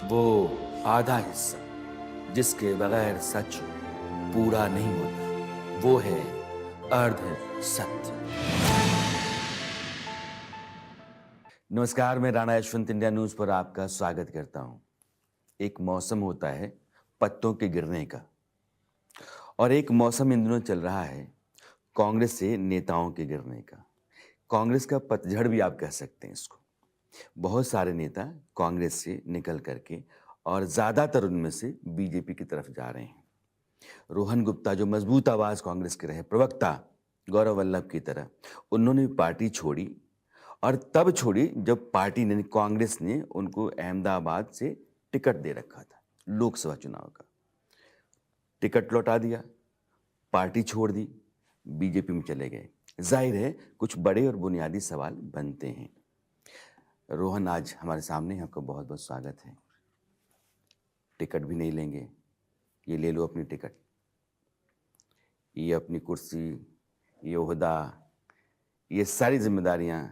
वो आधा हिस्सा जिसके बगैर सच पूरा नहीं होता, वो है अर्ध सत्य। नमस्कार, मैं राणा यशवंत इंडिया न्यूज पर आपका स्वागत करता हूं। एक मौसम होता है पत्तों के गिरने का, और एक मौसम इन दिनों चल रहा है कांग्रेस से नेताओं के गिरने का। कांग्रेस का पतझड़ भी आप कह सकते हैं इसको। बहुत सारे नेता कांग्रेस से निकल करके और ज्यादातर उनमें से बीजेपी की तरफ जा रहे हैं। रोहन गुप्ता, जो मजबूत आवाज कांग्रेस के रहे, प्रवक्ता गौरव वल्लभ की तरह, उन्होंने पार्टी छोड़ी, और तब छोड़ी जब पार्टी ने, कांग्रेस ने उनको अहमदाबाद से टिकट दे रखा था लोकसभा चुनाव का। टिकट लौटा दिया, पार्टी छोड़ दी, बीजेपी में चले गए। जाहिर है कुछ बड़े और बुनियादी सवाल बनते हैं। रोहन आज हमारे सामने, आपका बहुत बहुत स्वागत है। टिकट भी नहीं लेंगे, ये ले लो अपनी टिकट, ये अपनी कुर्सी, ये ओहदा, ये सारी जिम्मेदारियां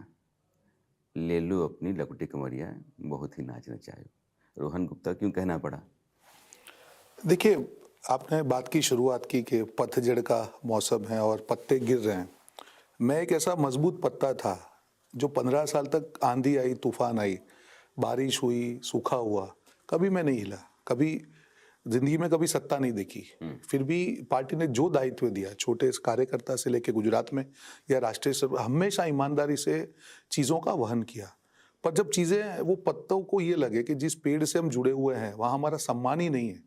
ले लो अपनी लकुटी कमरिया, बहुत ही नाचना चाहिए। रोहन गुप्ता, क्यों कहना पड़ा? देखिए, आपने बात की शुरुआत की कि पतझड़ का मौसम है और पत्ते गिर रहे हैं। मैं एक ऐसा मजबूत पत्ता था जो 15 साल तक आंधी आई, तूफान आई, बारिश हुई, सूखा हुआ, कभी मैं नहीं हिला। कभी जिंदगी में कभी सत्ता नहीं देखी। फिर भी पार्टी ने जो दायित्व दिया, छोटे कार्यकर्ता से लेकर गुजरात में या राष्ट्रीय स्तर पर, हमेशा ईमानदारी से चीज़ों का वहन किया। पर जब चीज़ें, वो पत्तों को ये लगे कि जिस पेड़ से हम जुड़े हुए हैं वहाँ हमारा सम्मान ही नहीं है,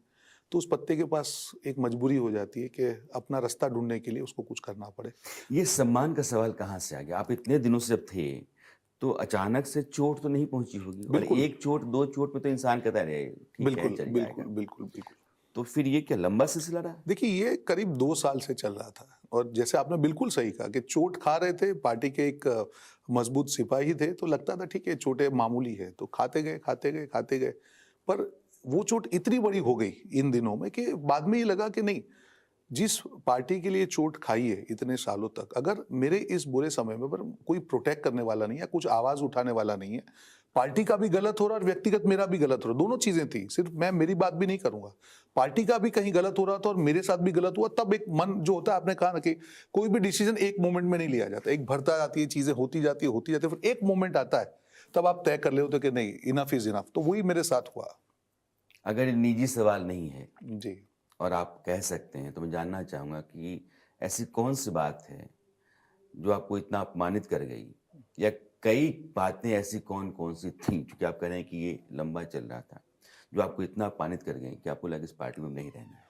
तो उस पत्ते के पास एक मजबूरी हो जाती है कि अपना रास्ता ढूंढने के लिए उसको कुछ करना पड़े। ये सम्मान का सवाल कहाँ से आ गया? आप इतने दिनों से जब थे तो अचानक से चोट तो नहीं पहुंची होगी, और बिल्कुल, एक चोट दो चोट पे तो इंसान कहता है ठीक है, बिल्कुल, चल बिल्कुल, जाएगा। बिल्कुल, बिल्कुल। तो फिर ये क्या लंबा सिलसिला रहा? देखिए, ये करीब 2 साल से चल रहा था और जैसे आपने बिल्कुल सही कहा कि चोट खा रहे थे, पार्टी के एक मजबूत सिपाही थे, तो लगता था ठीक है, चोटें मामूली है, तो खाते गए, खाते गए, खाते गए। पर वो चोट इतनी बड़ी हो गई इन दिनों में कि बाद में ये लगा कि नहीं, जिस पार्टी के लिए चोट खाई है इतने सालों तक, अगर मेरे इस बुरे समय में पर कोई प्रोटेक्ट करने वाला नहीं है, कुछ आवाज उठाने वाला नहीं है, पार्टी का भी गलत हो रहा और व्यक्तिगत मेरा भी गलत हो रहा, दोनों चीजें थी। सिर्फ मैं मेरी बात भी नहीं करूंगा, पार्टी का भी कहीं गलत हो रहा था और मेरे साथ भी गलत हुआ। तब एक मन जो होता है, आपने कहा ना कि कोई भी डिसीजन एक मोमेंट में नहीं लिया जाता, एक भरता जाती है, चीजें होती जाती है, होती जाती है, फिर एक मोमेंट आता है, तब आप तय कर ले होते कि नहीं, इनफ इज इनफ। तो वही मेरे साथ हुआ। अगर ये निजी सवाल नहीं है जी। और आप कह सकते हैं, तो मैं जानना चाहूंगा कि ऐसी कौन सी बात है जो आपको इतना अपमानित कर गई, या कई बातें ऐसी कौन कौन सी थी, क्योंकि आप कह रहे हैं कि ये लंबा चल रहा था, जो आपको इतना अपमानित कर गई कि आपको लगा इस पार्टी में नहीं रहना है?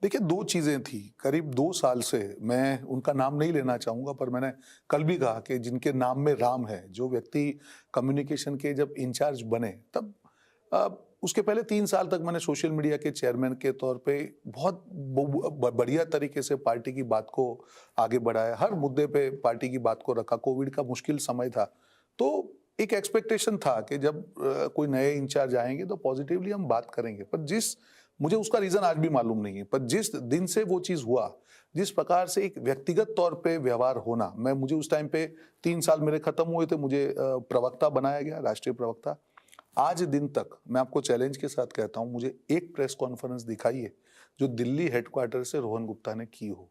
देखिए, 2 चीज़ें थी। करीब 2 साल से, मैं उनका नाम नहीं लेना चाहूँगा, पर मैंने कल भी कहा कि जिनके नाम में राम है, जो व्यक्ति कम्युनिकेशन के जब इंचार्ज बने, तब उसके पहले 3 साल तक मैंने सोशल मीडिया के चेयरमैन के तौर पे बहुत बढ़िया तरीके से पार्टी की बात को आगे बढ़ाया। हर मुद्दे पे पार्टी की बात को रखा। कोविड का मुश्किल समय था, तो एक एक्सपेक्टेशन था कि जब कोई नए इंचार्ज आएंगे तो पॉजिटिवली हम बात करेंगे। पर जिस, मुझे उसका रीजन आज भी मालूम नहीं है, पर जिस दिन से वो चीज हुआ, जिस प्रकार से एक व्यक्तिगत तौर पे व्यवहार होना, मुझे उस टाइम पे 3 साल मेरे खत्म हुए थे, मुझे प्रवक्ता बनाया गया, राष्ट्रीय प्रवक्ता। आज दिन तक मैं आपको चैलेंज के साथ कहता हूं, मुझे एक प्रेस कॉन्फ्रेंस दिखाई है जो दिल्ली हेडक्वार्टर से रोहन गुप्ता ने की हो।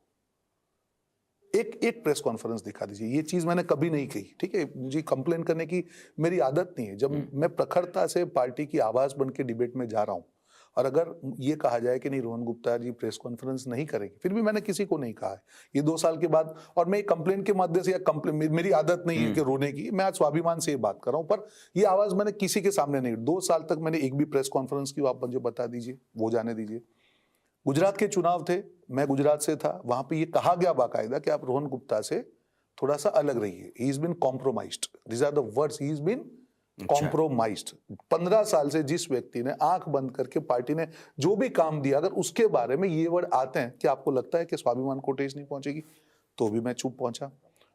एक प्रेस कॉन्फ्रेंस दिखा दीजिए। ये चीज मैंने कभी नहीं कही, ठीक है, मुझे कंप्लेन करने की मेरी आदत नहीं है। जब मैं प्रखरता से पार्टी की आवाज बन के डिबेट में जा रहा हूं, और अगर ये कहा जाए कि नहीं, रोहन गुप्ता जी प्रेस कॉन्फ्रेंस नहीं करेंगे, फिर भी मैंने किसी को नहीं कहा है ये 2 साल के बाद। और मैं कंप्लेन के माध्यम से, या कंप्लेन, मेरी आदत नहीं है कि रोने की, मैं आज स्वाभिमान से ये बात कर रहा हूं, पर ये आवाज मैंने किसी के सामने नहीं। 2 साल तक मैंने एक भी प्रेस कॉन्फ्रेंस की, आप मुझे बता दीजिए, वो जाने दीजिए। गुजरात के चुनाव थे, मैं गुजरात से था, वहां पे ये कहा गया बाकायदा कि आप रोहन गुप्ता से थोड़ा सा अलग रहिए। He is been compromised, these are the words, he is been compromised. 15 साल से जिस व्यक्ति ने आंख बंद करके पार्टी ने जो भी काम दिया, अगर उसके बारे में ये वर्ड आते हैं, कि आपको लगता है कि स्वाभिमान को ठेस नहीं पहुंचेगी? तो भी मैं चुप पहुंचा।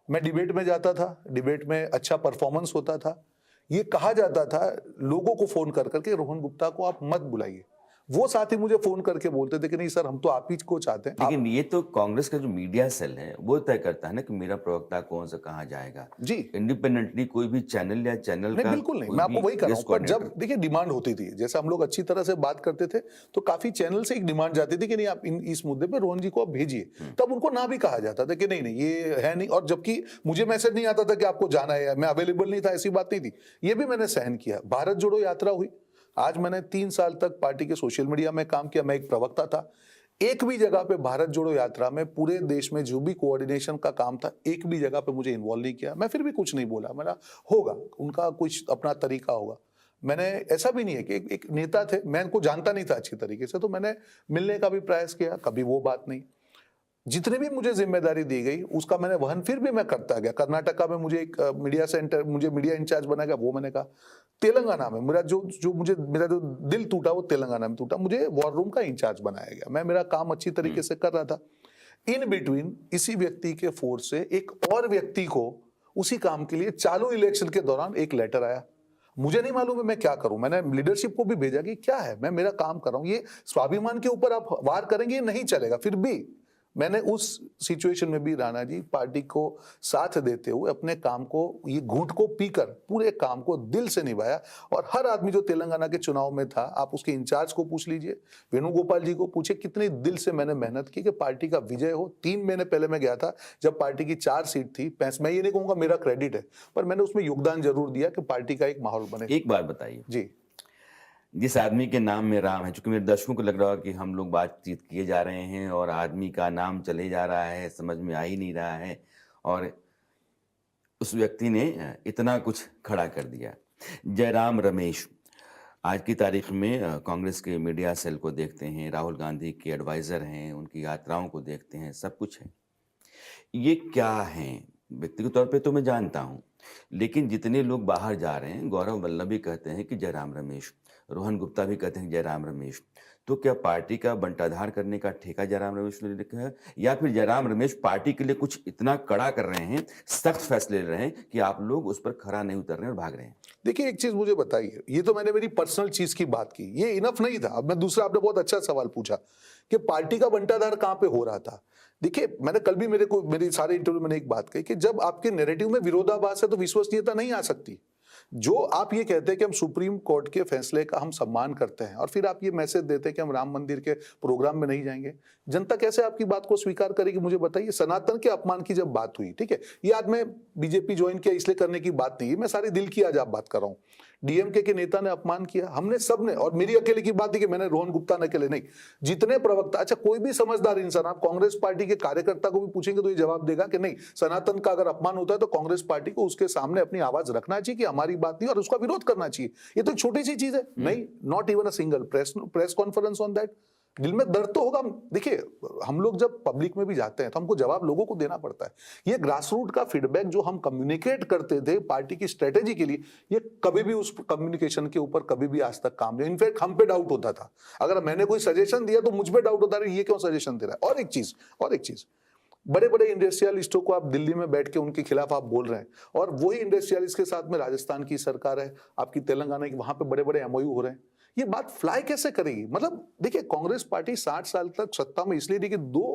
मैं डिबेट में जाता था, डिबेट में अच्छा परफॉर्मेंस होता था, ये कहा जाता था लोगों को फोन कर करके, रोहन गुप्ता को आप मत बुलाइए। वो साथी मुझे फोन करके बोलते थे कि नहीं सर, हम तो आप ही को चाहते हैं। लेकिन ये तो कांग्रेस का जो मीडिया सेल है वो तय करता है ना कि मेरा प्रवक्ता कौन सा कहाँ जाएगा। जी इंडिपेंडेंटली कोई भी चैनल या चैनल नहीं, का बिल्कुल नहीं, कोई मैं आपको भी वही कर रहा हूँ। गेस्ट पर जब कोऑर्डिनेटर। देखिए डिमांड होती थी, जैसे हम लोग अच्छी तरह से बात करते थे, तो काफी चैनल से एक डिमांड जाती थी कि नहीं आप इस मुद्दे पे रोहन जी को आप भेजिए। तब उनको ना भी कहा जाता था कि नहीं नहीं ये है नहीं, और जबकि मुझे मैसेज नहीं आता था कि आपको जाना है, मैं अवेलेबल नहीं था, ऐसी बात नहीं थी। ये भी मैंने सहन किया। भारत जोड़ो यात्रा हुई, आज मैंने 3 साल तक पार्टी के सोशल मीडिया में काम किया, मैं एक प्रवक्ता था। एक भी जगह पे भारत जोड़ो यात्रा में पूरे देश में जो भी कोऑर्डिनेशन का काम था, एक भी जगह पे मुझे इन्वॉल्व नहीं किया। मैं फिर भी कुछ नहीं बोला, मैंने होगा, उनका कुछ अपना तरीका होगा। मैंने ऐसा भी नहीं है कि एक नेता थे, मैं इनको जानता नहीं था अच्छी तरीके से, तो मैंने मिलने का भी प्रयास किया, कभी वो बात नहीं। जितने भी मुझे जिम्मेदारी दी गई उसका मैंने वहन फिर भी मैं करता गया। कर्नाटका में मुझे एक मीडिया सेंटर, मुझे मीडिया इंचार्ज बनाया गया, वो मैंने कहा। तेलंगाना में मेरा मेरा जो दिल टूटा वो तेलंगाना में टूटा, मुझे वॉर रूम का इंचार्ज बनाया गया। मैं मेरा काम अच्छी तरीके से कर रहा था। इन बिटवीन इसी व्यक्ति के फोर्स से एक और व्यक्ति को उसी काम के लिए चालू इलेक्शन के दौरान एक लेटर आया। मुझे नहीं मालूम है मैं क्या करूं। मैंने लीडरशिप को भी भेजा कि क्या है, मैं मेरा काम कर रहा हूं, ये स्वाभिमान के ऊपर आप वार करेंगे ये नहीं चलेगा। फिर भी मैंने उस सिचुएशन में भी राणा जी पार्टी को साथ देते हुए अपने काम को, ये घूंट को पीकर पूरे काम को दिल से निभाया। और हर आदमी जो तेलंगाना के चुनाव में था, आप उसके इंचार्ज को पूछ लीजिए, वेणुगोपाल जी को पूछे, कितने दिल से मैंने मेहनत की कि पार्टी का विजय हो। 3 महीने पहले मैं गया था जब पार्टी की 4 सीट थी। मैं ये नहीं कहूंगा मेरा क्रेडिट है, पर मैंने उसमें योगदान जरूर दिया कि पार्टी का एक माहौल बने। एक बात बताइए, जी जिस आदमी के नाम में राम है, चूंकि मेरे दर्शकों को लग रहा है कि हम लोग बातचीत किए जा रहे हैं और आदमी का नाम चले जा रहा है, समझ में आ ही नहीं रहा है, और उस व्यक्ति ने इतना कुछ खड़ा कर दिया। जयराम रमेश, आज की तारीख में कांग्रेस के मीडिया सेल को देखते हैं, राहुल गांधी के एडवाइजर हैं, उनकी यात्राओं को देखते हैं, सब कुछ है। ये क्या हैं? व्यक्तिगत तौर पे तो मैं जानता हूँ, लेकिन जितने लोग बाहर जा रहे हैं, गौरव वल्लभ भी कहते हैं कि जयराम रमेश, रोहन गुप्ता भी कहते हैं जयराम रमेश, तो क्या पार्टी का बंटाधार करने का ठेका जयराम रमेश ने लिखा है, या फिर जयराम रमेश पार्टी के लिए कुछ इतना कड़ा कर रहे हैं, सख्त फैसले ले रहे हैं कि आप लोग उस पर खरा नहीं उतर रहे हैं और भाग रहे हैं? देखिए, एक चीज मुझे बताइए, ये तो मैंने मेरी पर्सनल चीज की बात की, ये इनफ नहीं था। अब मैं दूसरा, आपने बहुत अच्छा सवाल पूछा कि पार्टी का बंटाधार कहां पे हो रहा था। देखिए, मैंने कल भी मेरी सारे इंटरव्यू में एक बात कही कि जब आपके नैरेटिव में विरोधाभास है तो विश्वसनीयता नहीं आ सकती। जो आप ये कहते हैं कि हम सुप्रीम कोर्ट के फैसले का हम सम्मान करते हैं, और फिर आप ये मैसेज देते हैं कि हम राम मंदिर के प्रोग्राम में नहीं जाएंगे, जनता कैसे आपकी बात को स्वीकार करेगी? मुझे बताइए। सनातन के अपमान की जब बात हुई, ठीक है, ये आज मैं बीजेपी ज्वाइन किया इसलिए करने की बात नहीं है, मैं सारे दिल की आज आप बात कर रहा हूं। डीएमके के नेता ने अपमान किया, हमने सबने, और मेरी अकेले की बात है कि मैंने रोहन गुप्ता ने अकेले नहीं, जितने प्रवक्ता, अच्छा कोई भी समझदार इंसान, आप कांग्रेस पार्टी के कार्यकर्ता को भी पूछेंगे तो ये जवाब देगा कि नहीं, सनातन का अगर अपमान होता है तो कांग्रेस पार्टी को उसके सामने अपनी आवाज रखना चाहिए कि हमारी बात नहीं, और उसका विरोध करना चाहिए। ये तो छोटी सी चीज है। नहीं, not even a single press conference on that. दिल में दर्द तो होगा। देखिए, हम लोग जब पब्लिक में भी जाते हैं तो हमको जवाब लोगों को देना पड़ता है। ये ग्रास रूट का फीडबैक जो हम कम्युनिकेट करते थे पार्टी की स्ट्रेटेजी के लिए, ये कभी भी उस कम्युनिकेशन के ऊपर कभी भी आज तक काम नहीं। इनफैक्ट हम पे डाउट होता था, अगर मैंने कोई सजेशन दिया तो मुझ पे डाउट होता था, ये क्यों सजेशन दे रहा है। और एक चीज, बड़े बड़े इंडस्ट्रियलिस्टों को आप दिल्ली में बैठ के उनके खिलाफ आप बोल रहे हैं, और वही इंडस्ट्रियलिस्ट के साथ में राजस्थान की सरकार है, आपकी तेलंगाना की, वहां पे बड़े बड़े एमओयू हो रहे हैं। ये बात फ्लाई कैसे करेगी? मतलब देखिए, कांग्रेस पार्टी 60 साल तक सत्ता में इसलिए रही कि 2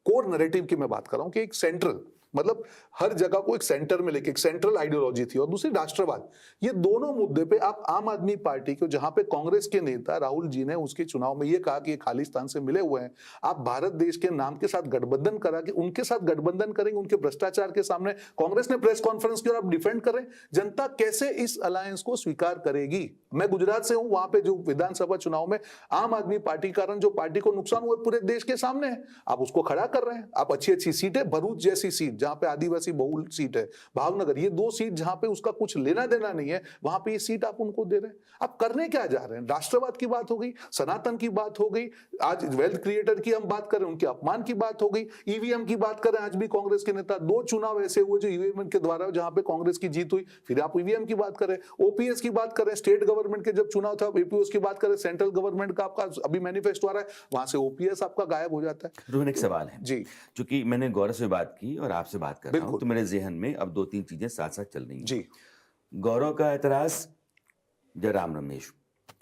कोर नैरेटिव की मैं बात कर रहा हूं कि एक सेंट्रल, मतलब हर जगह को एक सेंटर में लेके एक सेंट्रल आइडियोलॉजी थी, और दूसरी राष्ट्रवाद। ये दोनों मुद्दे पे आप आम आदमी पार्टी को, जहां पे कांग्रेस के नेता राहुल जी ने उसके चुनाव में ये कहा कि ये खालिस्तान से मिले हुए हैं, आप भारत देश के नाम के साथ गठबंधन करा के उनके साथ गठबंधन करेंगे, उनके भ्रष्टाचार के सामने कांग्रेस ने प्रेस कॉन्फ्रेंस की और आप डिफेंड कर रहे हैं। जनता कैसे इस अलायंस को स्वीकार करेगी? मैं गुजरात से हूं, वहां पे जो विधानसभा चुनाव में आम आदमी पार्टी के कारण जो पार्टी को नुकसान हुआ पूरे देश के सामने है, आप उसको खड़ा कर रहे हैं। आप अच्छी अच्छी सीटें, भरूच जैसी सीट जहां पे आदिवासी बहुल सीट है, भावनगर, ये 2 सीट जहां पे उसका कुछ लेना देना नहीं है, वहां पे ये सीट आप उनको दे रहे हैं। आप करने क्या जा रहे हैं? राष्ट्रवाद की बात हो गई, सनातन की बात हो गई, आज वेल्थ क्रिएटर की हम बात करें, उनके अपमान की बात हो गई, ईवीएम की बात करें। आज भी कांग्रेस के नेता, 2 चुनाव ऐसे हुए जो ईवीएम के द्वारा जहां पे कांग्रेस की जीत हुई, फिर आप ईवीएम की बात करें, ओपीएस की बात करें, स्टेट गवर्नमेंट के जब चुनाव था एपीओएस की बात करें, सेंट्रल गवर्नमेंट का आपका अभी मैनिफेस्टो आ रहा है, वहां से ओपीएस आपका गायब हो जाता है। रोहन, एक सवाल है जी क्योंकि मैंने गौरव से बात की और आपसे बात कर रहा हूं, बिल्कुल। तो मेरे जहन में अब 2-3 चीजें साथ साथ चल रही हैं। जी गौरव का एतराज जयराम रमेश,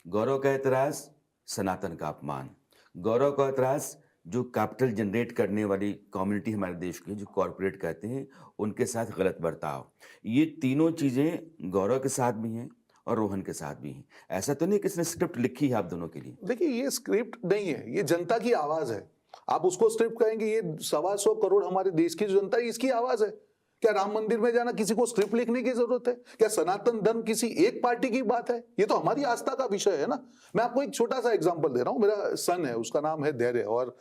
गौरव का एतराज सनातन का अपमान, गौरव का त्रास, जो कैपिटल जनरेट करने वाली कम्युनिटी हमारे देश की है, जो कॉरपोरेट कहते हैं, उनके साथ गलत बर्ताव। ये तीनों चीज़ें गौरव के साथ भी हैं और रोहन के साथ भी हैं। ऐसा तो नहीं किसी ने स्क्रिप्ट लिखी है आप दोनों के लिए? देखिए, ये स्क्रिप्ट नहीं है, ये जनता की आवाज है। आप उसको स्क्रिप्ट कहेंगे, ये 125 करोड़ हमारे देश की जो जनता है, इसकी आवाज है। क्या राम मंदिर में जाना किसी को स्क्रिप्ट लिखने की जरूरत है? क्या सनातन धर्म किसी एक पार्टी की बात है? ये तो हमारी आस्था का विषय है ना। मैं आपको एक छोटा सा एग्जांपल दे रहा हूं। मेरा सन है, उसका नाम है धैर्य, और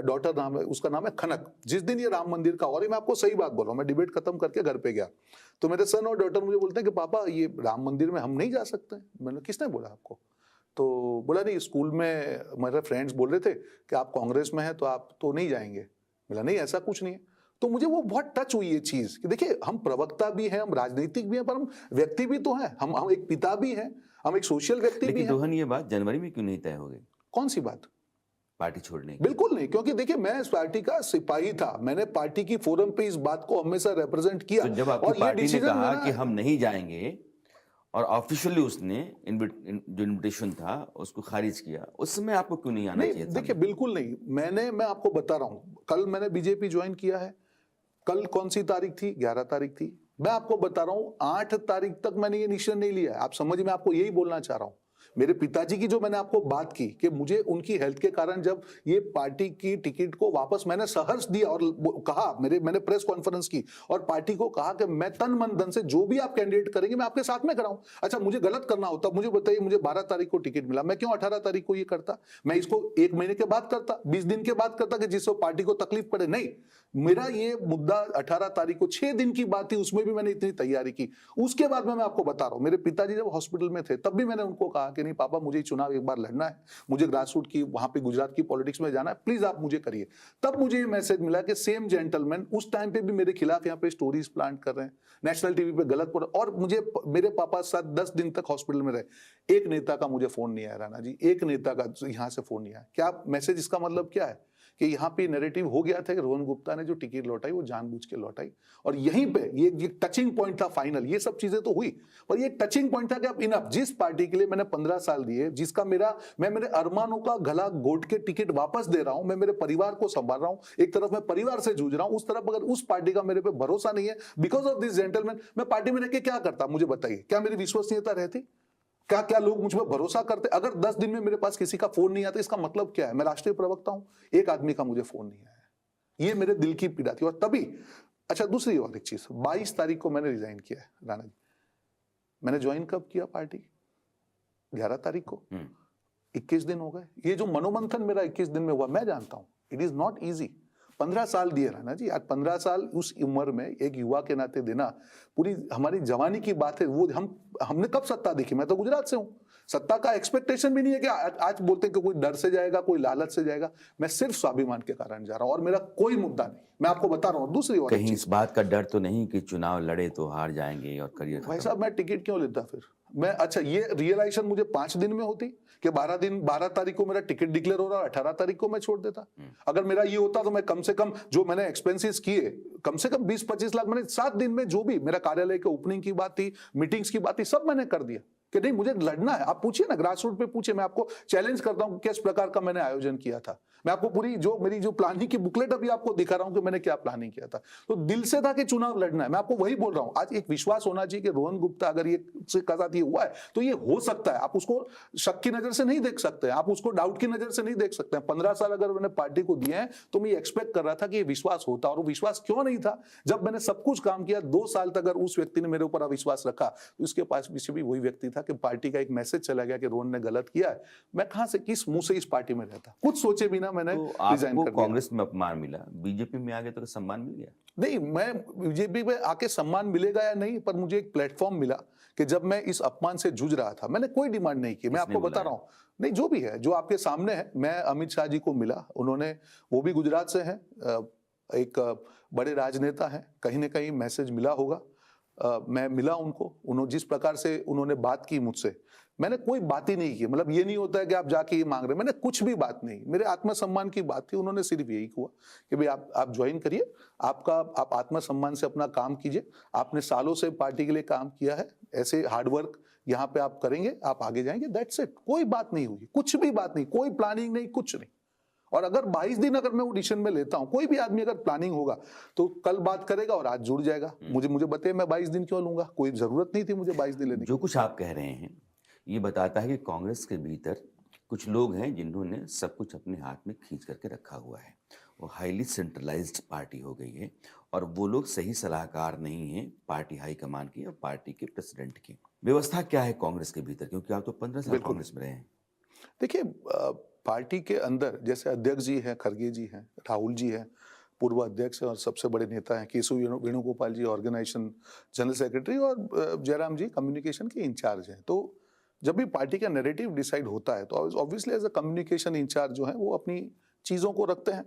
डॉटर नाम है, उसका नाम है खनक। जिस दिन ये राम मंदिर का, और ये मैं आपको सही बात बोल रहा हूं, मैं डिबेट खत्म करके घर पे गया तो मेरे सन और डॉटर मुझे बोलते हैं कि पापा, ये राम मंदिर में हम नहीं जा सकते। मैंने, किसने बोला आपको? तो बोला, नहीं, स्कूल में मेरे फ्रेंड्स बोल रहे थे कि आप कांग्रेस में हैं तो आप तो नहीं जाएंगे। बोला, नहीं, ऐसा कुछ नहीं है। तो मुझे वो बहुत टच हुई ये चीज कि देखिए, हम प्रवक्ता भी हैं, हम राजनीतिक भी हैं, पर हम व्यक्ति भी तो हैं। हम एक पिता भी हैं, हम एक सोशल व्यक्ति भी लेकिन हैं। रोहन, ये बात जनवरी में क्यों नहीं तय हो गई कौन सी बात? पार्टी छोड़ने की? बिल्कुल नहीं, क्योंकि देखिए, मैं इस पार्टी का सिपाही था। मैंने पार्टी की फोरम पे इस बात को हमेशा रिप्रेजेंट किया। तो जब आपकी और ये पार्टी ने डिसीजन कहा मेरा, कि हम नहीं जाएंगे और ऑफिशियली उसने जो इनविटेशन था उसको खारिज किया, उस समय आपको क्यों नहीं आना नहीं, चाहिए था? देखिए, बिल्कुल नहीं। मैं आपको बता रहा हूं, कल मैंने बीजेपी ज्वाइन किया है। कल कौन सी तारीख थी? 11 तारीख थी। मैं आपको बता रहा हूं, 8 तारीख तक मैंने ये निश्चय नहीं लिया है। आप समझ, मैं आपको यही बोलना चाह रहा हूं। मेरे पिताजी की जो मैंने आपको बात की कि मुझे उनकी हेल्थ के कारण जब ये पार्टी की टिकट को वापस मैंने सहर्ष दिया और कहा, मैंने प्रेस कॉन्फ्रेंस की और पार्टी को कहा कि मैं तन मन धन से जो भी आप कैंडिडेट करेंगे मैं आपके साथ में कराऊं। अच्छा, मुझे गलत करना होता मुझे बताइए, मुझे 12 तारीख को टिकट मिला, मैं क्यों 18 तारीख को ये करता? मैं इसको 1 महीने के बाद करता, 20 दिन के बाद करता, कि जिससे पार्टी को तकलीफ पड़े। नहीं, मेरा ये मुद्दा 18 तारीख को 6 दिन की बात थी, उसमें भी मैंने इतनी तैयारी की। उसके बाद में मैं आपको बता रहा हूं, मेरे पिताजी जब हॉस्पिटल में थे तब भी मैंने उनको कहा कि नहीं पापा, मुझे चुनाव एक बार लड़ना है, मुझे ग्रासरूट की, वहां पे गुजरात की पॉलिटिक्स में जाना है, प्लीज आप मुझे करिए। तब मुझे ये मैसेज मिला कि सेम जेंटलमैन उस टाइम पे भी मेरे खिलाफ यहाँ पे स्टोरीज प्लांट कर रहे हैं, नेशनल टीवी पे गलत पढ़, और मुझे, मेरे पापा साथ 10 दिन तक हॉस्पिटल में रहे। एक नेता का मुझे फोन नहीं आया राणा जी, एक नेता का यहाँ से फोन नहीं आया। क्या मैसेज? इसका मतलब क्या है कि यहाँ पे नैरेटिव हो गया था कि रोहन गुप्ता ने जो टिकट लौटाई वो जानबूझ के लौटाई, और यहीं पे ये टचिंग पॉइंट था फाइनल। ये सब चीजें तो हुई, पर ये टचिंग पॉइंट था कि अब इनफ, जिस पार्टी के लिए मैंने 15 साल दिए, जिसका मैं मेरे अरमानों का गला घोट के टिकट वापस दे रहा हूं, मैं मेरे परिवार को संभाल रहा हूं, एक तरफ मैं परिवार से जूझ रहा हूं, उस तरफ अगर उस पार्टी का मेरे पे भरोसा नहीं है बिकॉज ऑफ दिस जेंटलमैन, मैं पार्टी में रह के क्या करता? मुझे बताइए, क्या मेरी विश्वसनीयता रहती? क्या क्या लोग मुझ पर भरोसा करते? अगर 10 दिन में मेरे पास किसी का फोन नहीं आता, इसका मतलब क्या है? मैं राष्ट्रीय प्रवक्ता हूं, एक आदमी का मुझे फोन नहीं आया। ये मेरे दिल की पीड़ा थी। और तभी, अच्छा, दूसरी और एक चीज, 22 तारीख को मैंने रिजाइन किया है राणा जी। मैंने ज्वाइन कब किया पार्टी? 11 तारीख को। 21 दिन हो गए। ये जो मनोमंथन मेरा 21 दिन में हुआ, मैं जानता हूं इट इज नॉट इजी। 15 साल दिए राणा जी, आज 15 साल उस उम्र में एक युवा के नाते देना, पूरी हमारी जवानी की बात है। वो हमने कब सत्ता देखी? मैं तो गुजरात से हूं। सत्ता का एक्सपेक्टेशन भी नहीं है कि आज बोलते हैं कि कोई डर से जाएगा, कोई लालच से जाएगा। मैं सिर्फ स्वाभिमान के कारण जा रहा हूं और मेरा कोई मुद्दा नहीं। मैं आपको बता रहा हूं दूसरी और कहीं इस बात का डर तो नहीं कि चुनाव लड़े तो हार जाएंगे और करियर भाई खत्म? साहब, मैं टिकट क्यों लेता फिर? मैं, अच्छा, ये रियलाइजेशन मुझे 5 दिन में होती कि 12 तारीख को मेरा टिकट डिक्लेयर हो रहा है, 18 तारीख को मैं छोड़ देता। अगर मेरा ये होता तो मैं कम से कम जो मैंने एक्सपेंसेस किए, कम से कम 20-25 लाख मैंने 7 दिन में, जो भी मेरा कार्यालय के ओपनिंग की बात थी, मीटिंग्स की बात थी, सब मैंने कर दिया कि नहीं, मुझे लड़ना है। आप पूछिए ना, ग्रास रूट पे पूछिए, मैं आपको चैलेंज करता हूं किस प्रकार का मैंने आयोजन किया था। मैं आपको पूरी मेरी जो प्लानिंग की बुकलेट अभी आपको दिखा रहा हूं कि मैंने क्या प्लानिंग किया था। तो दिल से था कि चुनाव लड़ना है। मैं आपको वही बोल रहा हूं, आज एक विश्वास होना चाहिए कि रोहन गुप्ता अगर ये से साथ ये हुआ है तो ये हो सकता है। आप उसको शक की नजर से नहीं देख सकते, आप उसको डाउट की नजर से नहीं देख सकते। 15 साल अगर मैंने पार्टी को दिए हैं तो मैं एक्सपेक्ट कर रहा था कि ये विश्वास होता, और वो विश्वास क्यों नहीं था? जब मैंने सब कुछ काम किया, 2 साल तक अगर उस व्यक्ति ने मेरे ऊपर अविश्वास रखा तो उसके पास पीछे भी वही व्यक्ति था कि पार्टी का एक मैसेज चला गया कि रोहन ने गलत किया है। मैं कहां से, किस मुंह से इस पार्टी में रहता? कुछ सोचे बिना मैंने रिजाइन आपको कर दिया। कांग्रेस में अपमान मिला, बीजेपी में आ गए तो सम्मान मिल गया? नहीं, मैं बीजेपी में आके सम्मान मिलेगा या नहीं, पर मुझे एक प्लेटफॉर्म मिला कि जब मैं इस अपमान से जूझ रहा था, मैंने कोई डिमांड नहीं की। मैं आपको बता रहा हूं, नहीं, जो भी है, जो आपके सामने है। मैं अमित शाह जी को मिला, उन्होंने, वो भी गुजरात से हैं, एक बड़े राजनेता हैं, कहीं ना कहीं मैसेज मिला होगा। मैं मिला उनको, उन्होंने जिस प्रकार से उन्होंने बात की मुझसे, मैंने कोई बात ही नहीं की। मतलब ये नहीं होता है कि आप जाके ये मांग रहे, मैंने कुछ भी बात नहीं, मेरे आत्मसम्मान की बात थी। उन्होंने सिर्फ यही हुआ कि भाई आप ज्वाइन करिए, आप आत्मसम्मान से अपना काम कीजिए। आपने सालों से पार्टी के लिए काम किया है, ऐसे हार्डवर्क यहाँ पे आप करेंगे, आप आगे जाएंगे, दैट्स इट। कोई बात नहीं हुई, कुछ भी बात नहीं, कोई प्लानिंग नहीं, कुछ नहीं। और अगर 22 दिन अगर मैं ऑडिशन में लेता हूं, कोई भी आदमी अगर प्लानिंग होगा तो कल बात करेगा और आज जुड़ जाएगा। मुझे बताइए मैं 22 दिन क्यों लूंगा? कोई जरूरत नहीं थी मुझे 22 दिन लेने की। जो कुछ आप कह रहे हैं ये बताता है कि कांग्रेस के भीतर कुछ लोग हैं जिन्होंने सब कुछ अपने हाथ में खींच करके रखा हुआ है। वो हाईली सेंट्रलाइज्ड पार्टी हो गई है और वो लोग सही सलाहकार नहीं हैं पार्टी हाईकमान की और पार्टी के प्रेसिडेंट की। व्यवस्था क्या है कांग्रेस के भीतर, क्योंकि आप तो 15 साल बिल्कुल। कांग्रेस में रहे हैं। देखिए पार्टी के अंदर जैसे अध्यक्ष जी हैं, खड़गे जी हैं, राहुल जी हैं, पूर्व अध्यक्ष और सबसे बड़े नेता हैं, केशव वेणुगोपाल जी ऑर्गेनाइजेशन जनरल सेक्रेटरी, और जयराम जी कम्युनिकेशन के इंचार्ज हैं। तो जब भी पार्टी का नैरेटिव डिसाइड होता है तो obviously as a communication incharge जो है वो अपनी चीज़ों को रखते हैं।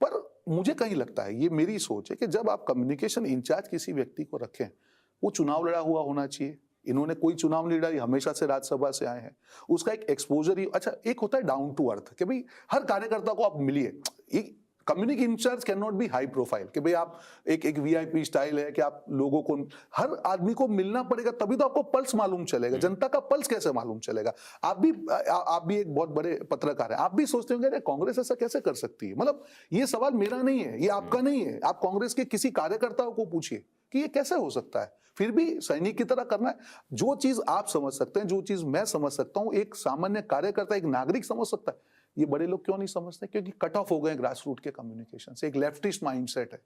पर मुझे कहीं लगता है, ये मेरी सोच है, कि जब आप कम्युनिकेशन इंचार्ज किसी व्यक्ति को रखें, वो चुनाव लड़ा हुआ होना चाहिए। इन्होंने कोई चुनाव नहीं लड़ा, ये हमेशा से राज्यसभा से आए हैं। उसका एक एक्सपोजर ही अच्छा, एक होता है डाउन टू अर्थ, कि भाई हर कार्यकर्ता को आप मिलिए। Community incharge can not be high profile, कि भाई आप एक वीआईपी स्टाइल है कि आप लोगों को, हर आदमी को मिलना पड़ेगा, तभी तो आपको पल्स मालूम चलेगा। जनता का पल्स कैसे मालूम चलेगा? आप भी एक बहुत बड़े पत्रकार हैं, आप भी सोचते होंगे अरे कांग्रेस ऐसा कैसे कर सकती है। मतलब ये सवाल मेरा नहीं है, ये आपका नहीं है। आप कांग्रेस के किसी कार्यकर्ताओं को पूछिए कि ये कैसे हो सकता है, फिर भी सैनिक की तरह करना है। जो चीज आप समझ सकते हैं, जो चीज मैं समझ सकता हूं, एक सामान्य कार्यकर्ता, एक नागरिक समझ सकता है। ये बड़े लोग क्यों नहीं समझते? क्योंकि कट ऑफ हो गए ग्रास रूट के कम्युनिकेशन से। एक लेफ्टिस्ट माइंडसेट है,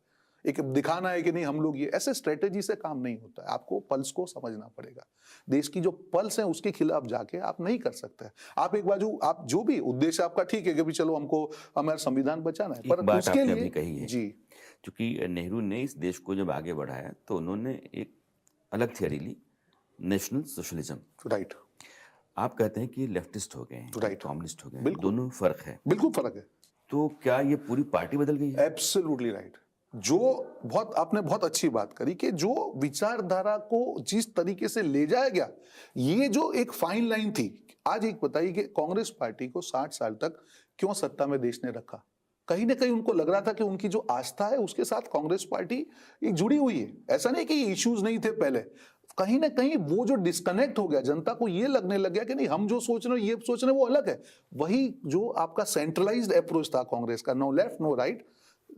एक दिखाना है कि नहीं हम लोग ये, ऐसे स्ट्रेटेजी से काम नहीं होता है। आपको पल्स को समझना पड़ेगा। देश की जो पल्स है उसके खिलाफ जाके आप नहीं कर सकते। आप एक बाजू, आप जो भी उद्देश्य आपका ठीक है कि भी चलो हमको हमारा संविधान बचाना है, पर बात उसके आपने लिए अभी कही है जी क्योंकि नेहरू ने इस देश को जब आगे बढ़ाया तो उन्होंने एक अलग थियरी ली, नेशनल सोशलिज्म। राइट, आप कहते हैं कि लेफ्टिस्ट हो गए हैं, राइट, कम्युनिस्ट हो गए हैं, बिल्कुल। दोनों फर्क है। बिल्कुल फर्क है। तो क्या ये पूरी पार्टी बदल गई है? Absolutely right. जो बहुत आपने बहुत अच्छी बात करी कि जो विचारधारा को जिस तरीके से ले जाया गया, ये जो एक फाइन लाइन थी। आज एक बताइए कि कांग्रेस पार्टी को 60 साल तक क्यों सत्ता में देश ने रखा? कहीं ना कहीं उनको लग रहा था कि उनकी जो आस्था है उसके साथ कांग्रेस पार्टी एक जुड़ी हुई है। ऐसा नहीं कि इश्यूज नहीं थे पहले, कहीं ना कहीं वो जो डिस्कनेक्ट हो गया, जनता को ये लगने लग गया कि नहीं हम जो सोच रहे हैं, ये सोच रहे हैं, वो अलग है। वही जो आपका सेंट्रलाइज्ड अप्रोच था कांग्रेस का, नो लेफ्ट नो राइट,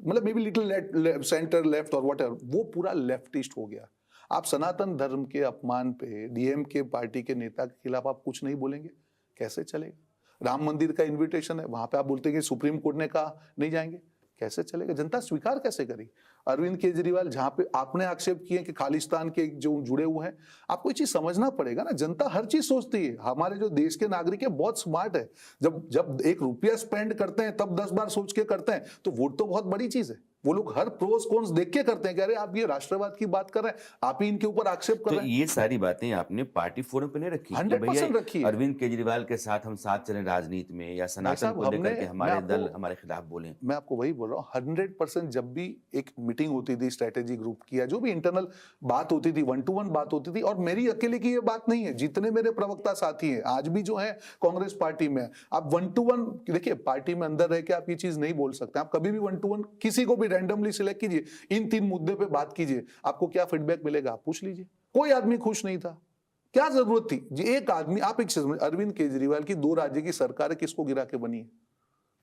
मतलब may be little centre left और व्हाटएवर, वो पूरा लेफ्टिस्ट हो गया। आप सनातन धर्म के अपमान पे डीएमके पार्टी के नेता के खिलाफ आप कुछ नहीं बोलेंगे, कैसे चलेगा? राम मंदिर का इनविटेशन है, वहां पे आप बोलते हैं कि सुप्रीम कोर्ट ने कहा नहीं जाएंगे, कैसे चलेगा? जनता स्वीकार कैसे करी? अरविंद केजरीवाल, जहां पे आपने आक्षेप किए कि खालिस्तान के जो जुड़े हुए हैं, आपको ये चीज समझना पड़ेगा ना। जनता हर चीज सोचती है। हमारे जो देश के नागरिक है बहुत स्मार्ट है। जब जब एक रुपया स्पेंड करते हैं तब 10 बार सोच के करते हैं, तो वोट तो बहुत बड़ी चीज है। वो लोग हर प्रोस कॉन्स देख के करते हैं कि अरे आप ये राष्ट्रवाद की बात कर रहे हैं, आप ही इनके ऊपर आक्षेप कर तो रहे हैं। ये सारी बातें आपने पार्टी फोरम पे नहीं रखी कि 100% भैया रखी है। अरविंद केजरीवाल के साथ हम साथ चलें राजनीति में, या भाई सनातन साहब, को लेकर के मैं हमारे आपको- दल हमारे खिलाफ बोलें? मैं आपको वही बोल रहा हूँ, 100% जब भी एक मीटिंग होती थी स्ट्रेटेजी ग्रुप की, या जो भी इंटरनल बात होती थी, 1-to-1 बात होती थी, और मेरी अकेले की ये बात नहीं है, जितने मेरे प्रवक्ता साथी हैं आज भी जो है कांग्रेस पार्टी में, आप 1-to-1 देखिए, पार्टी में अंदर रह के आप ये चीज नहीं बोल सकते। आप कभी भी 1-to-1 किसी को भी रैंडमली सिलेक्ट कीजिए, इन 3 मुद्दे पे बात कीजिए, आपको क्या फीडबैक मिलेगा आप पूछ लीजिए। कोई आदमी खुश नहीं था। क्या जरूरत थी जी? एक आदमी, आप एक चीज, अरविंद केजरीवाल की 2 राज्य की सरकार किसको गिरा के बनी है?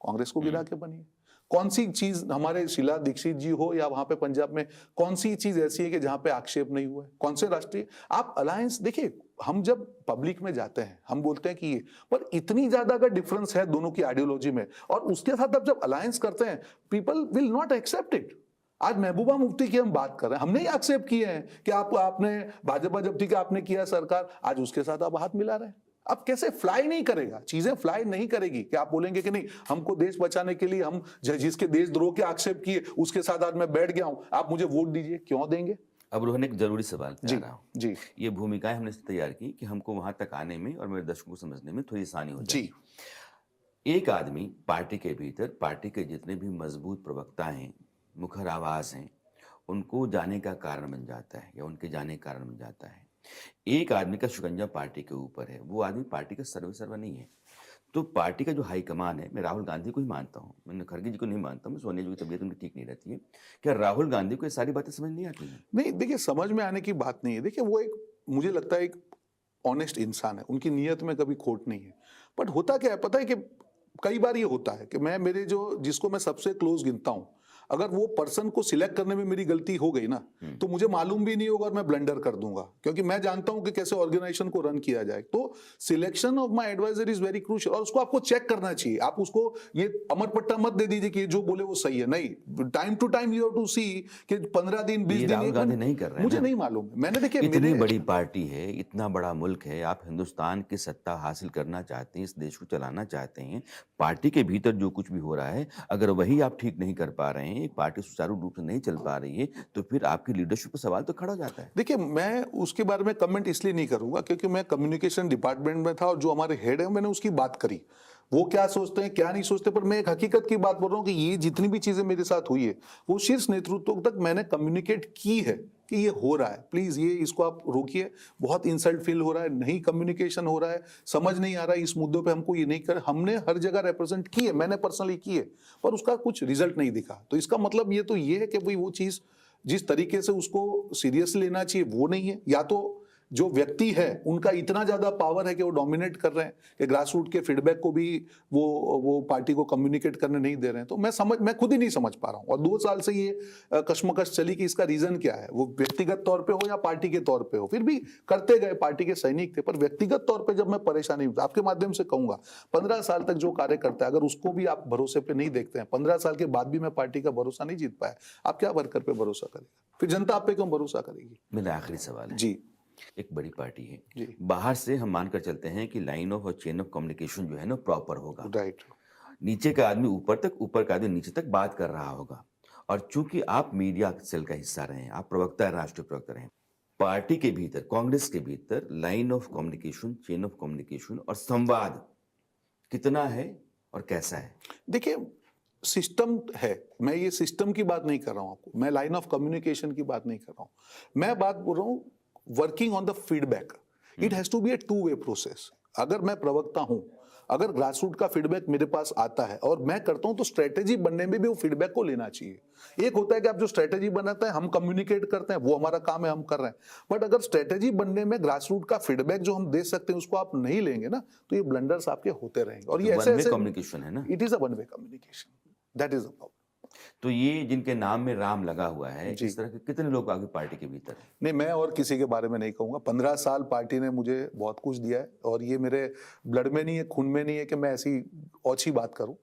कांग्रेस को गिरा के बनी है। कौन सी चीज, हमारे शीला दीक्षित जी हो या वहां पे पंजाब में, कौन सी चीज ऐसी है कि जहां पे आक्षेप नहीं हुआ है? कौन से राष्ट्रीय आप अलायंस देखिए, हम जब पब्लिक में जाते हैं हम बोलते हैं कि ये, पर इतनी ज्यादा अगर डिफरेंस है दोनों की आइडियोलॉजी में, और उसके साथ आप जब अलायंस करते हैं, people will not accept it. आज महबूबा मुफ्ती की हम बात कर रहे हैं, हमने ही एक्सेप्ट किए हैं कि आपने भाजपा जब थी कि आपने किया सरकार, आज उसके साथ आप हाथ मिला रहे हैं। अब कैसे फ्लाई नहीं करेगा, चीजें फ्लाई नहीं करेगी कि आप बोलेंगे कि नहीं हमको देश बचाने के लिए हम जिसके देशद्रोह के आक्षेप किए उसके साथ आज मैं बैठ गया हूं, आप मुझे वोट दीजिए, क्यों देंगे? अब रोहन, एक जरूरी सवाल पे आ रहा हूँ। जी ये भूमिकाएं हमने तैयार की कि हमको वहां तक आने में और मेरे दर्शकों को समझने में थोड़ी आसानी हो जाए। जी एक आदमी पार्टी के भीतर, पार्टी के जितने भी मजबूत प्रवक्ता हैं, मुखर आवाज हैं, उनको जाने का कारण बन जाता है या उनके जाने का कारण बन जाता है। एक आदमी का शिकंजा पार्टी के ऊपर है, वो आदमी पार्टी का सर्वा नहीं है। तो पार्टी का जो हाईकमान है, मैं राहुल गांधी को ही मानता हूँ, मैं खड़गे जी को नहीं मानता हूँ, सोनिया जी की तबीयत उनकी ठीक नहीं रहती है। क्या राहुल गांधी को ये सारी बातें समझ नहीं आती हैं? नहीं, देखिए समझ में आने की बात नहीं है। देखिए वो एक, मुझे लगता है एक ऑनेस्ट इंसान है, उनकी नीयत में कभी खोट नहीं है। बट होता क्या है पता है कि कई बार ये होता है कि मैं मेरे जिसको मैं सबसे क्लोज गिनता हूं, अगर वो पर्सन को सिलेक्ट करने में मेरी गलती हो गई ना, तो मुझे मालूम भी नहीं होगा और मैं ब्लंडर कर दूंगा, क्योंकि मैं जानता हूं कि कैसे ऑर्गेनाइजेशन को रन किया जाए। तो selection of my advisor is very crucial, और उसको आपको चेक करना चाहिए। आप उसको ये अमर पट्टा मत दे दीजिए कि ये जो बोले वो सही है, नहीं, time to time you have to see कि 15 दिन 20 ये दिन राहुल एक गांधी महीने- नहीं कर रहे हैं मुझे ना। नहीं मालूम है। मैंने देखिए इतनी मेरे बड़ी पार्टी है, इतना बड़ा मुल्क है, आप हिंदुस्तान की सत्ता हासिल करना चाहते हैं, इस देश को चलाना चाहते हैं। पार्टी के भीतर जो कुछ भी हो रहा है, अगर वही आप ठीक नहीं कर पा रहे हैं, एक पार्टी सुचारू रूप से नहीं चल पा रही है, तो फिर आपकी लीडरशिप पर सवाल तो खड़ा हो जाता है। देखिए, मैं उसके बारे में कमेंट इसलिए नहीं करूंगा क्योंकि मैं कम्युनिकेशन डिपार्टमेंट में था और जो हमारे हेड है मैंने उसकी बात करी, वो क्या सोचते हैं क्या नहीं सोचते, पर मैं एक हकीकत की बात बोल रहा हूँ कि ये जितनी भी चीजें मेरे साथ हुई है वो शीर्ष नेतृत्व तक मैंने कम्युनिकेट की है कि ये हो रहा है, प्लीज ये इसको आप रोकिए, बहुत इंसल्ट फील हो रहा है, नहीं कम्युनिकेशन हो रहा है, समझ नहीं आ रहा है इस मुद्दों पे हमको ये नहीं कर। हमने हर जगह रिप्रेजेंट की है, मैंने पर्सनली की है, पर उसका कुछ रिजल्ट नहीं दिखा। तो इसका मतलब ये तो ये है कि भाई वो चीज जिस तरीके से उसको सीरियस लेना चाहिए वो नहीं है, या तो जो व्यक्ति है उनका इतना ज्यादा पावर है कि वो डोमिनेट कर रहे हैं कि ग्रास रूट के फीडबैक को भी वो पार्टी को कम्युनिकेट करने नहीं दे रहे हैं। तो मैं खुद ही नहीं समझ पा रहा हूँ, और 2 साल से ये कश्मकश चली कि इसका रीजन क्या है, वो व्यक्तिगत तौर पे हो या पार्टी के तौर पे हो, फिर भी करते गए, पार्टी के सैनिक थे। पर व्यक्तिगत तौर पे जब मैं परेशानी आपके माध्यम से कहूंगा, 15 साल तक जो कार्य करता है, अगर उसको भी आप भरोसे पे नहीं देखते हैं, 15 साल के बाद भी मैं पार्टी का भरोसा नहीं जीत पाया, आप क्या वर्कर पे भरोसा करेगा? फिर जनता आप पे क्यों भरोसा करेगी? मेरा आखिरी सवाल है, जी एक बड़ी पार्टी है, जी बाहर से हम मानकर चलते हैं कि लाइन ऑफ और चेन ऑफ कम्युनिकेशन जो है ना प्रॉपर होगा, राइट। नीचे का आदमी ऊपर तक, ऊपर का आदमी नीचे तक बात कर रहा होगा। और चूंकि आप मीडिया सेल का हिस्सा रहे हैं, आप प्रवक्ता, राष्ट्रीय प्रवक्ता रहे हैं, पार्टी के भीतर, कांग्रेस के भीतर line of communication, chain of communication और संवाद कितना है और कैसा है? देखिए, सिस्टम है, मैं ये सिस्टम की बात नहीं कर रहा हूं आपको, मैं लाइन ऑफ कम्युनिकेशन की बात नहीं कर रहा हूं, मैं बात बोल रहा हूं working on the feedback. It has to be a 2 way process. अगर मैं प्रवक्ता हूं, अगर ग्रास रूट का फीडबैक मेरे पास आता है और मैं करता हूं, तो स्ट्रेटेजी बनने में भी वो फीडबैक को लेना चाहिए। एक होता है कि आप जो स्ट्रेटेजी बनाते हैं, हम कम्युनिकेट करते हैं, वो हमारा काम है, हम कर रहे हैं, बट अगर स्ट्रेटेजी बनने में ग्रास रूट का फीडबैक जो हम दे सकते हैं उसको आप नहीं लेंगे ना, तो ये ब्लंडर्स आपके होते रहेंगे। और ये वन ऐसे वे ऐसे कम्युनिकेशन है ना। It is a one way communication, that is the problem. तो ये जिनके नाम में राम लगा हुआ है, जी। इस तरह के कितने लोग आपकी पार्टी के भीतर हैं? नहीं, मैं और किसी के बारे में नहीं कहूंगा। 15 साल पार्टी ने मुझे बहुत कुछ दिया है, और ये मेरे ब्लड में नहीं है, खून में नहीं है कि मैं ऐसी ओछी बात करूं।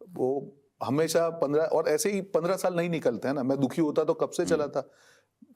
वो हमेशा 15, और ऐसे ही 15 साल नहीं निकलते हैं ना। मैं दुखी होता तो कब से चला था,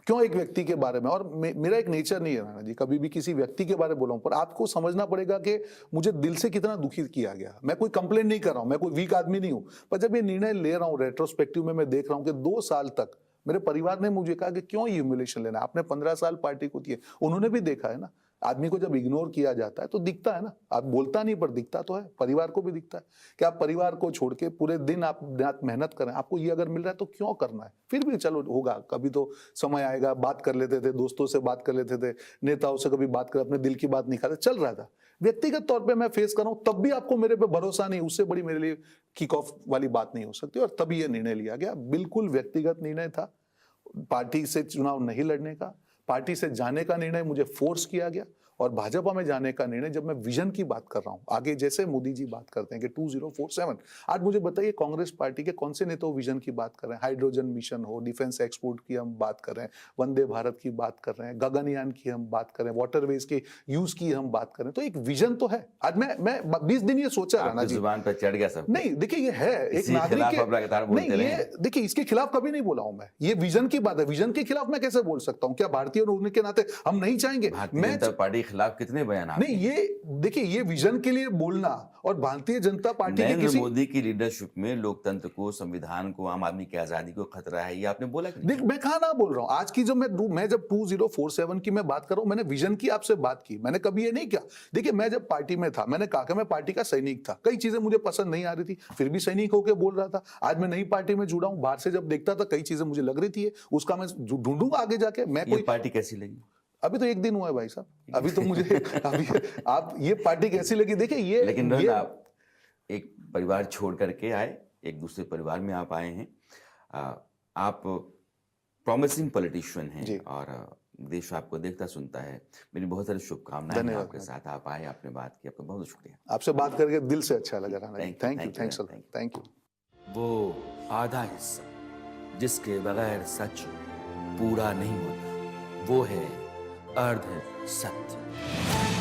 क्यों एक व्यक्ति के बारे में। और मेरा एक नेचर नहीं है राणा जी कभी भी किसी व्यक्ति के बारे में बोला हूं, पर आपको समझना पड़ेगा कि मुझे दिल से कितना दुखी किया गया। मैं कोई कंप्लेंट नहीं कर रहा हूं, मैं कोई वीक आदमी नहीं हूं, पर जब ये निर्णय ले रहा हूं रेट्रोस्पेक्टिव में, मैं देख रहा हूं कि 2 साल तक मेरे परिवार ने मुझे कहा कि क्यों ये ह्यूमिलेशन लेना, आपने 15 साल पार्टी को दिए। उन्होंने भी देखा है ना, आदमी को जब इग्नोर किया जाता है तो दिखता है ना, आप बोलता नहीं पर दिखता तो है, परिवार को भी दिखता है कि आप परिवार को छोड़ के पूरे दिन आप रात मेहनत करें, आपको ये अगर मिल रहा है तो क्यों करना है। फिर भी चलो होगा, कभी तो समय आएगा, बात कर लेते थे, दोस्तों से बात कर लेते थे, नेताओं से कभी बात कर, अपने दिल की बात निकालते, चल रहा था। व्यक्तिगत तौर पे मैं फेस कर रहा हूं, तब भी आपको मेरे पे भरोसा नहीं, उससे बड़ी मेरे लिए किक ऑफ वाली बात नहीं हो सकती। और तभी ये निर्णय लिया गया, बिल्कुल व्यक्तिगत निर्णय था, पार्टी से चुनाव नहीं लड़ने का, पार्टी से जाने का निर्णय मुझे फोर्स किया गया, और भाजपा में जाने का निर्णय जब मैं विजन की बात कर रहा हूं, आगे जैसे मोदी जी बात करते हैं कि 2047, आज मुझे बताइए कांग्रेस पार्टी के कौन से नेता विजन की बात कर रहे हैं। हाइड्रोजन मिशन हो, डिफेंस एक्सपोर्ट की हम बात कर रहे हैं, वंदे भारत की बात कर रहे हैं, गगनयान की हम बात कर रहे हैं, वाटरवेज के यूज की हम बात कर रहे हैं। तो एक विजन तो है। आज मैं 20 दिन ये सोचा राणा आपकी जी, जुबान पर चढ़ गया सब। नहीं देखिए ये है एक इसी नागरिक खिलाफ के, आप लगातार बोलते नहीं रहे ये हैं। देखिए इसके खिलाफ कभी नहीं बोला हूं मैं, ये विजन की बात है, विजन के खिलाफ मैं कैसे बोल सकता हूं? क्या भारतीय होने के नाते हम नहीं चाहेंगे? भारतीय मैं जनता पार्टी के खिलाफ कितने बयान आपने? नहीं, ये देखिए ये विजन के लिए बोलना और भारतीय जनता पार्टी के नरेंद्र किसी, मोदी की लीडरशिप में लोकतंत्र को, संविधान को, आम आदमी की आजादी को खतरा है, ये आपने बोला कि नहीं? देख मैं कहा ना बोल रहा हूं, आज की जो मैं जब 2047 की मैं बात कर रहा हूं, मैंने विजन की आपसे बात की, मैंने कभी ये नहीं किया। देखिए मैं जब पार्टी में था, मैंने कहा कि मैं पार्टी का सैनिक था, कई चीजें मुझे पसंद नहीं आ रही थी, फिर भी सैनिक होकर बोल रहा था। आज मैं नई पार्टी में जुड़ा हूं, बाहर से जब देखता था कई चीजें मुझे लग रही थी, उसका मैं ढूंढूंगा आगे जाके। मैं ये कोई, पार्टी कैसी लगी? अभी तो 1 दिन हुआ है भाई साहब, अभी तो मुझे अभी आप ये पार्टी कैसी लगी? देखिए ये लेकिन रोहन, आप एक परिवार छोड़ करके आए, एक दूसरे परिवार में आप आए हैं। आप प्रॉमिसिंग पॉलिटिशियन जी। हैं और देश आपको देखता सुनता है। मेरी बहुत सारी शुभकामनाएं हैं धन्यवाद। आपके साथ। आप आए, आपने बात की, आपका बहुत शुक्रिया। आपसे बात करके दिल से अच्छा लगा Rana ji. Thank you, thank you, thank you, thanks a thank lot, thank you. वो आधा हिस्सा जिसके बगैर सच पूरा नहीं होता, वो है अर्ध सत्य।